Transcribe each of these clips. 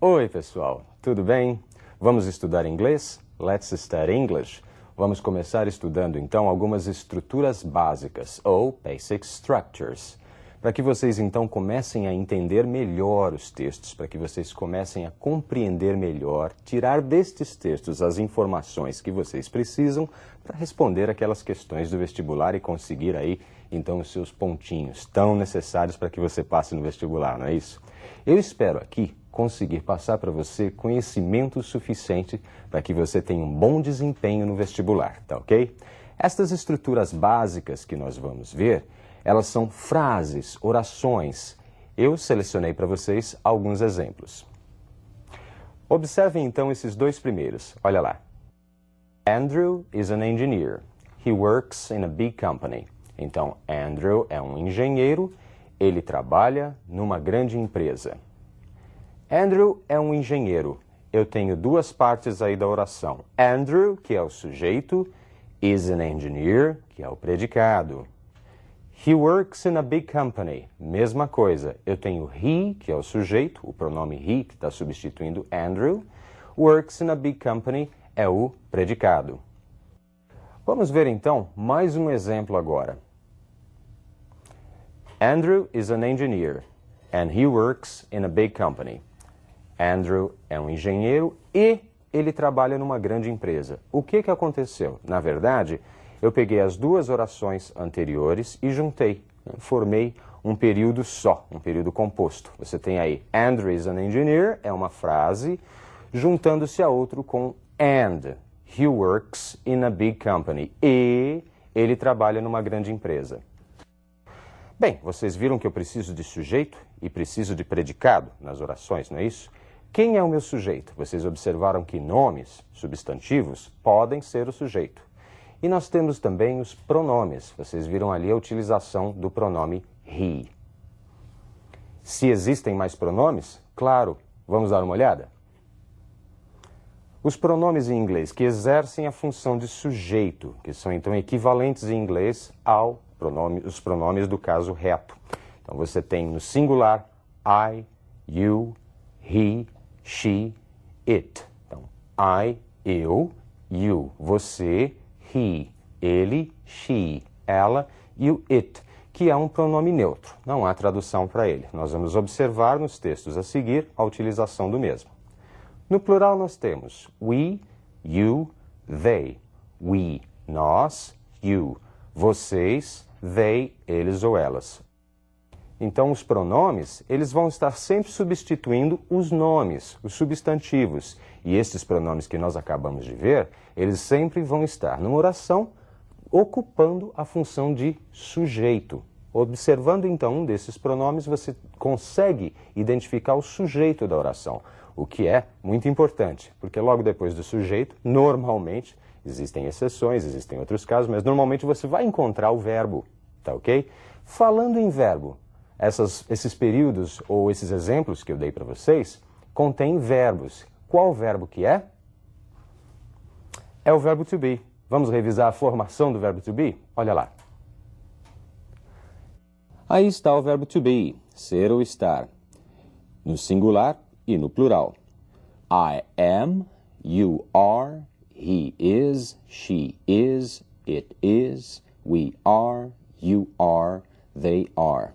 Oi, pessoal, tudo bem? Vamos estudar inglês? Let's study English. Vamos começar estudando, então, algumas estruturas básicas, ou basic structures, para que vocês, então, comecem a entender melhor os textos, para que vocês comecem a compreender melhor, tirar destes textos as informações que vocês precisam para responder aquelas questões do vestibular e conseguir aí, então, os seus pontinhos tão necessários para que você passe no vestibular, não é isso? Eu espero aqui conseguir passar para você conhecimento suficiente para que você tenha um bom desempenho no vestibular, tá ok? Estas estruturas básicas que nós vamos ver, elas são frases, orações. Eu selecionei para vocês alguns exemplos. Observem então esses dois primeiros, olha lá. Andrew is an engineer. He works in a big company. Então, Andrew é um engenheiro, ele trabalha numa grande empresa. Andrew é um engenheiro. Eu tenho duas partes aí da oração. Andrew, que é o sujeito, is an engineer, que é o predicado. He works in a big company. Mesma coisa. Eu tenho he, que é o sujeito, o pronome he, que está substituindo Andrew. Works in a big company é o predicado. Vamos ver então mais um exemplo agora. Andrew is an engineer and he works in a big company. Andrew é um engenheiro e ele trabalha numa grande empresa. O que aconteceu? Na verdade, eu peguei as duas orações anteriores e juntei, formei um período só, um período composto. Você tem aí, Andrew is an engineer, é uma frase, juntando-se a outro com and. He works in a big company. E ele trabalha numa grande empresa. Bem, vocês viram que eu preciso de sujeito e preciso de predicado nas orações, não é isso? Quem é o meu sujeito? Vocês observaram que nomes, substantivos, podem ser o sujeito. E nós temos também os pronomes. Vocês viram ali a utilização do pronome he. Se existem mais pronomes, claro, vamos dar uma olhada? Os pronomes em inglês que exercem a função de sujeito, que são então equivalentes em inglês os pronomes do caso reto. Então você tem no singular I, you, he, she, it. Então, I, eu, you, você, he, ele, she, ela e o it, que é um pronome neutro. Não há tradução para ele. Nós vamos observar nos textos a seguir a utilização do mesmo. No plural nós temos we, you, they. We, nós, you, vocês, they, eles ou elas. Então, os pronomes, eles vão estar sempre substituindo os nomes, os substantivos. E estes pronomes que nós acabamos de ver, eles sempre vão estar numa oração ocupando a função de sujeito. Observando, então, um desses pronomes, você consegue identificar o sujeito da oração, o que é muito importante, porque logo depois do sujeito, normalmente, existem exceções, existem outros casos, mas normalmente você vai encontrar o verbo, tá ok? Falando em verbo, esses períodos ou esses exemplos que eu dei para vocês contêm verbos. Qual verbo que é? É o verbo to be. Vamos revisar a formação do verbo to be? Olha lá. Aí está o verbo to be, ser ou estar, no singular e no plural. I am, you are, he is, she is, it is, we are, you are, they are.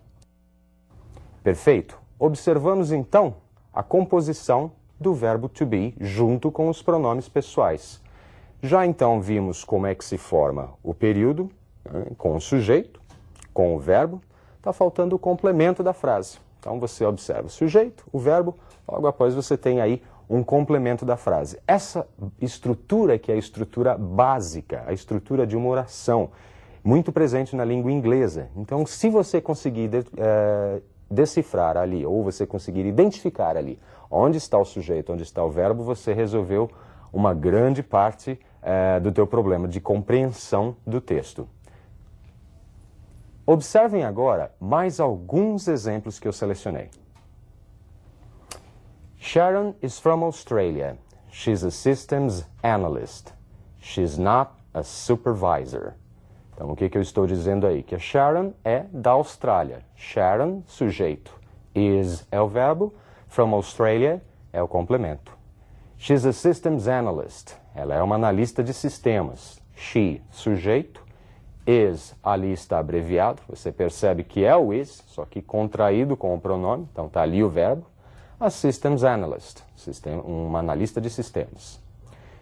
Perfeito. Observamos então a composição do verbo to be junto com os pronomes pessoais. Já então vimos como é que se forma o período, com o sujeito, com o verbo. Está faltando o complemento da frase. Então você observa o sujeito, o verbo, logo após você tem aí um complemento da frase. Essa estrutura que é a estrutura básica, a estrutura de uma oração, muito presente na língua inglesa. Então, se você conseguir decifrar ali, ou você conseguir identificar ali onde está o sujeito, onde está o verbo, você resolveu uma grande parte do teu problema de compreensão do texto. Observem agora mais alguns exemplos que eu selecionei. Sharon is from Australia. She's a systems analyst. She's not a supervisor. Então, o que eu estou dizendo aí? Que a Sharon é da Austrália. Sharon, sujeito. Is é o verbo. From Australia, é o complemento. She's a systems analyst. Ela é uma analista de sistemas. She, sujeito. Is, ali está abreviado. Você percebe que é o is, só que contraído com o pronome. Então está ali o verbo. A systems analyst, uma analista de sistemas.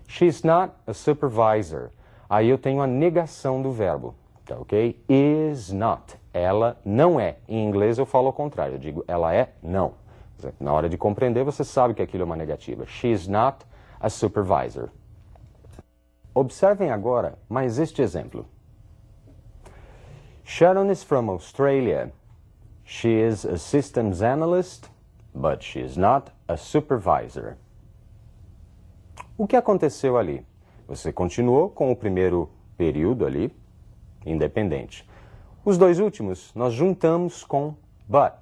She's not a supervisor. Aí eu tenho a negação do verbo. Tá, ok? Is not. Ela não é. Em inglês eu falo ao contrário. Eu digo ela é não. Na hora de compreender, você sabe que aquilo é uma negativa. She's not a supervisor. Observem agora mais este exemplo. Sharon is from Australia. She is a systems analyst, but she is not a supervisor. O que aconteceu ali? Você continuou com o primeiro período ali, independente. Os dois últimos nós juntamos com but,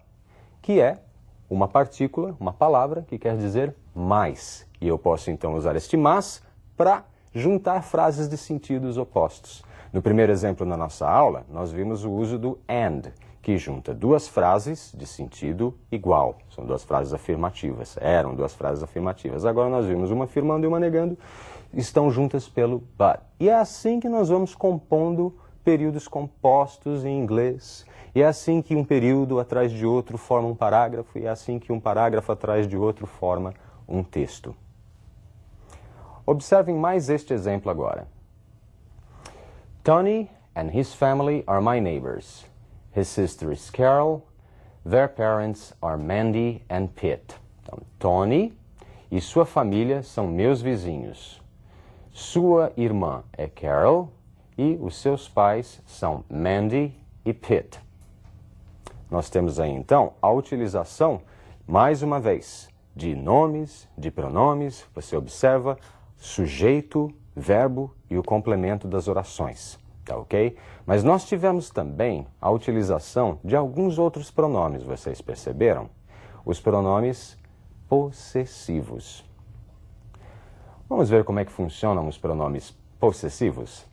que é uma partícula, uma palavra que quer dizer mais. E eu posso então usar este mas para juntar frases de sentidos opostos. No primeiro exemplo na nossa aula, nós vimos o uso do and, que junta duas frases de sentido igual. São duas frases afirmativas. Eram duas frases afirmativas. Agora nós vimos uma afirmando e uma negando. Estão juntas pelo but. E é assim que nós vamos compondo períodos compostos em inglês. E é assim que um período atrás de outro forma um parágrafo, e é assim que um parágrafo atrás de outro forma um texto. Observem mais este exemplo agora. Tony and his family are my neighbors. His sister is Carol. Their parents are Mandy and Pete. Então, Tony e sua família são meus vizinhos. Sua irmã é Carol e os seus pais são Mandy e Pete. Nós temos aí, então, a utilização, mais uma vez, de nomes, de pronomes. Você observa sujeito, verbo e o complemento das orações. Tá ok? Mas nós tivemos também a utilização de alguns outros pronomes, vocês perceberam? Os pronomes possessivos. Vamos ver como é que funcionam os pronomes possessivos?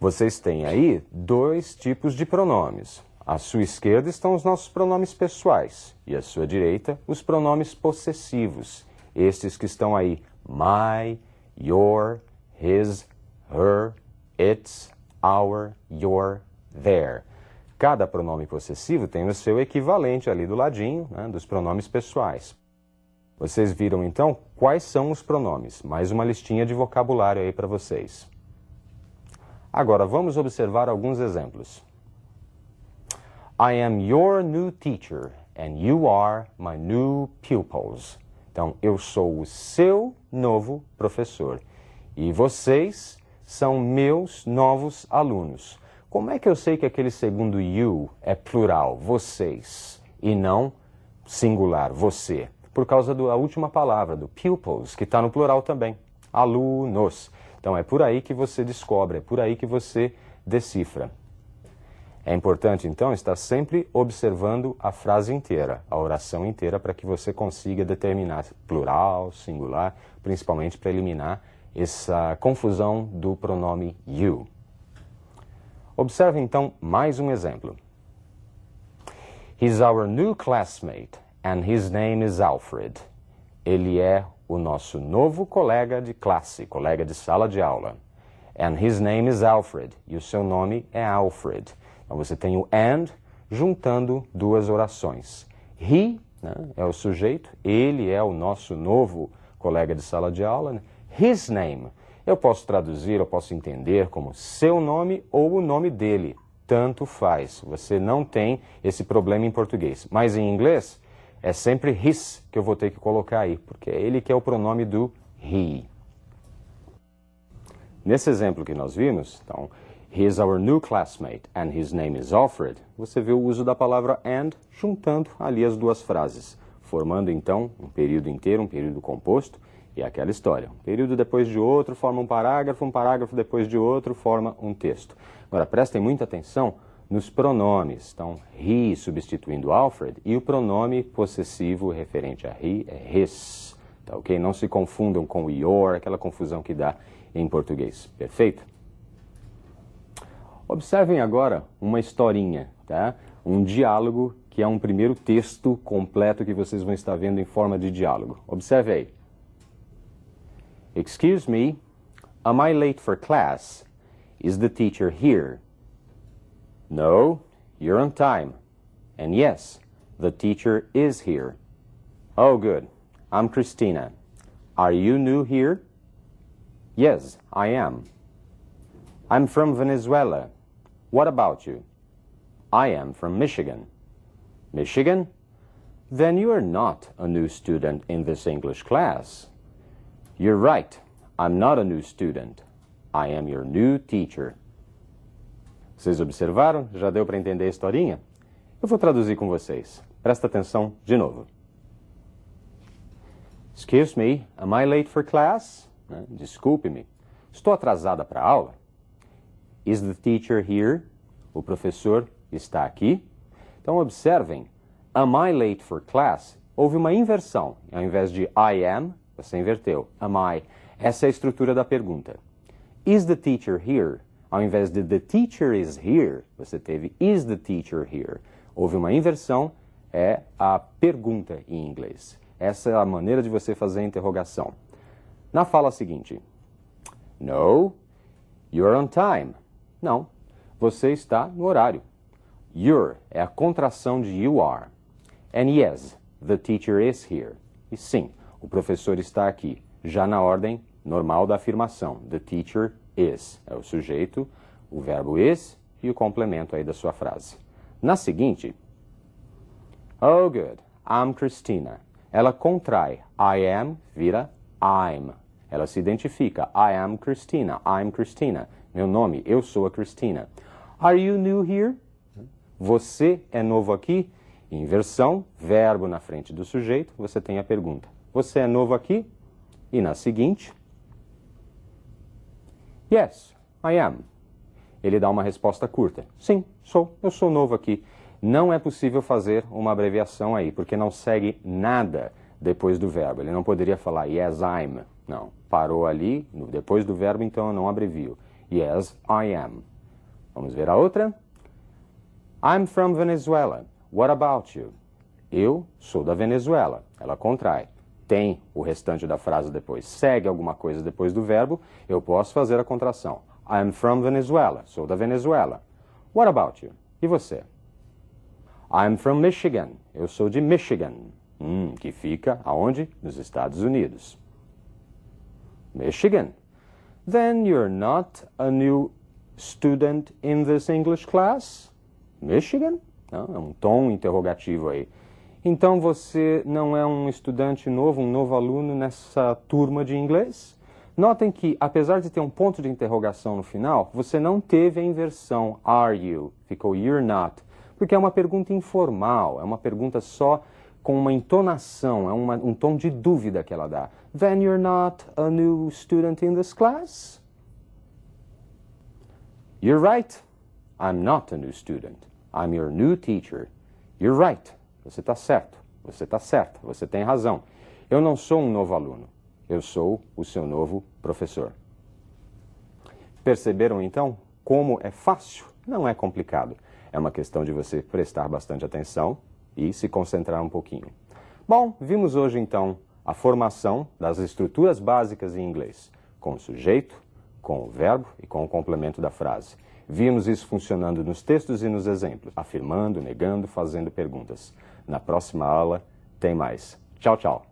Vocês têm aí dois tipos de pronomes. À sua esquerda estão os nossos pronomes pessoais e à sua direita os pronomes possessivos. Estes que estão aí, my, your, his, her, its, our, your, their. Cada pronome possessivo tem o seu equivalente ali do ladinho, né, dos pronomes pessoais. Vocês viram então quais são os pronomes? Mais uma listinha de vocabulário aí para vocês. Agora vamos observar alguns exemplos. I am your new teacher and you are my new pupils. Então, eu sou o seu novo professor e vocês são meus novos alunos. Como é que eu sei que aquele segundo you é plural, vocês, e não singular, você? Por causa da última palavra, do pupils, que está no plural também, alunos. Então, é por aí que você descobre, é por aí que você decifra. É importante, então, estar sempre observando a frase inteira, a oração inteira, para que você consiga determinar plural, singular, principalmente para eliminar essa confusão do pronome you. Observe, então, mais um exemplo. He's our new classmate and his name is Alfred. Ele é o nosso novo colega de classe, colega de sala de aula. And his name is Alfred. E o seu nome é Alfred. Então, você tem o and juntando duas orações. He, né, é o sujeito, ele é o nosso novo colega de sala de aula. Né? His name, eu posso traduzir, eu posso entender como seu nome ou o nome dele. Tanto faz, você não tem esse problema em português. Mas em inglês, é sempre his que eu vou ter que colocar aí, porque é ele que é o pronome do he. Nesse exemplo que nós vimos, então, he is our new classmate and his name is Alfred. Você vê o uso da palavra and juntando ali as duas frases, formando então um período inteiro, um período composto, e aquela história. Um período depois de outro forma um parágrafo depois de outro forma um texto. Agora, prestem muita atenção nos pronomes. Então, he substituindo Alfred e o pronome possessivo referente a he é his. Tá, ok? Não se confundam com your, aquela confusão que dá em português. Perfeito? Observem agora uma historinha, tá? Um diálogo que é um primeiro texto completo que vocês vão estar vendo em forma de diálogo. Observe aí. Excuse me, am I late for class? Is the teacher here? No, you're on time. And yes, the teacher is here. Oh, good. I'm Christina. Are you new here? Yes, I am. I'm from Venezuela. What about you? I am from Michigan. Michigan? Then you are not a new student in this English class. You're right. I'm not a new student. I am your new teacher. Vocês observaram? Já deu para entender a historinha? Eu vou traduzir com vocês. Presta atenção de novo. Excuse me, am I late for class? Desculpe-me, estou atrasada para a aula? Is the teacher here? O professor está aqui? Então observem, am I late for class? Houve uma inversão. Ao invés de I am, você inverteu. Am I? Essa é a estrutura da pergunta. Is the teacher here? Ao invés de the teacher is here, você teve is the teacher here. Houve uma inversão, é a pergunta em inglês. Essa é a maneira de você fazer a interrogação. Na fala seguinte, no, you're on time. Não, você está no horário. You're é a contração de you are. And yes, the teacher is here. E sim, o professor está aqui, já na ordem normal da afirmação. The teacher is é o sujeito, o verbo is e o complemento aí da sua frase. Na seguinte, oh good, I'm Christina. Ela contrai, I am vira I'm. Ela se identifica, I am Christina, I'm Christina. Meu nome, eu sou a Christina. Are you new here? Você é novo aqui? Inversão, verbo na frente do sujeito, você tem a pergunta. Você é novo aqui? E na seguinte, yes, I am. Ele dá uma resposta curta. Sim, eu sou novo aqui. Não é possível fazer uma abreviação aí, porque não segue nada depois do verbo. Ele não poderia falar yes, I'm. Não, parou ali, depois do verbo, então eu não abrevio. Yes, I am. Vamos ver a outra? I'm from Venezuela. What about you? Eu sou da Venezuela. Ela contrai. Tem o restante da frase depois. Segue alguma coisa depois do verbo, eu posso fazer a contração. I'm from Venezuela. Sou da Venezuela. What about you? E você? I'm from Michigan. Eu sou de Michigan. Que fica aonde? Nos Estados Unidos. Michigan? Then you're not a new student in this English class? Michigan? Não, é um tom interrogativo aí. Então você não é um estudante novo, um novo aluno nessa turma de inglês? Notem que, apesar de ter um ponto de interrogação no final, você não teve a inversão are you, ficou you're not, porque é uma pergunta informal, é uma pergunta só com uma entonação, é um tom de dúvida que ela dá. Then you're not a new student in this class? You're right. I'm not a new student. I'm your new teacher. You're right. Você está certo. Você está certa. Você tem razão. Eu não sou um novo aluno. Eu sou o seu novo professor. Perceberam, então, como é fácil? Não é complicado. É uma questão de você prestar bastante atenção e se concentrar um pouquinho. Bom, vimos hoje, então, a formação das estruturas básicas em inglês, com o sujeito, com o verbo e com o complemento da frase. Vimos isso funcionando nos textos e nos exemplos, afirmando, negando, fazendo perguntas. Na próxima aula, tem mais. Tchau, tchau.